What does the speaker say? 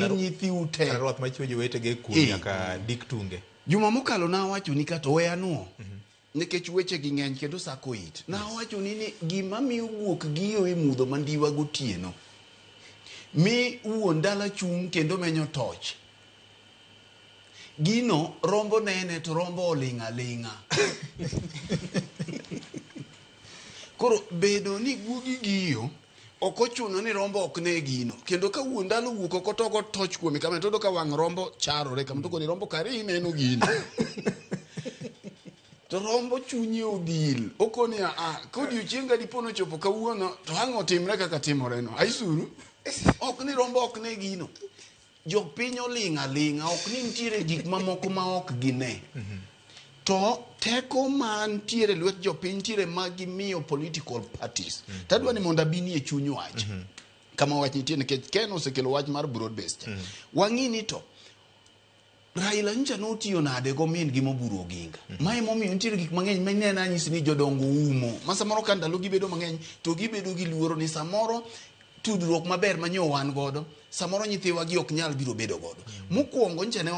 nyithi ute Rwath machuojo wetege kunya ka dik tunge. Juma mokalo na wacho ni kato we anuo nikech weche gi ng'eny kendo sako it na wacho ni gima miyo guok giyo imudho mandiwa gotieno mi wuon dala chung kendo menyo toch gino rombo nene to rombo aling'a. Koro bedo ni guogi giyo ok ochuno ni rombo ok ne gino kendo ka wuon dala wuok oko togo toch kuome kama todo ka wang' rombo charore kama to ni rombo kari neno gino to rombo chunye odil okoni kodiochienga dipono chopo kawuono to ang' otimre kaka timore no aisuru ok ni rombo ok ne gino jopiny oling'a ok ni nitiere gik mamoko ma ok gine to teko man tiere lwet jopiny tiere magi miyo political parties tadwa ni mondo abini e chuny wach kama wach nitie nikech Ken osekelo wach mar broad based wang'ini to Raila ncha notiyo nade go min gimo buro ginga mai momiyo nitiere gik mang'eny ma nena nyisi ni jodongo umo ma samoro ka ndalo gibedo mang'eny to gibedo gi luoro ni samoro tudruok maber manyo wan godo samoro nyithiwa gi ok nyal biro bedo godo mokuongo ncha ne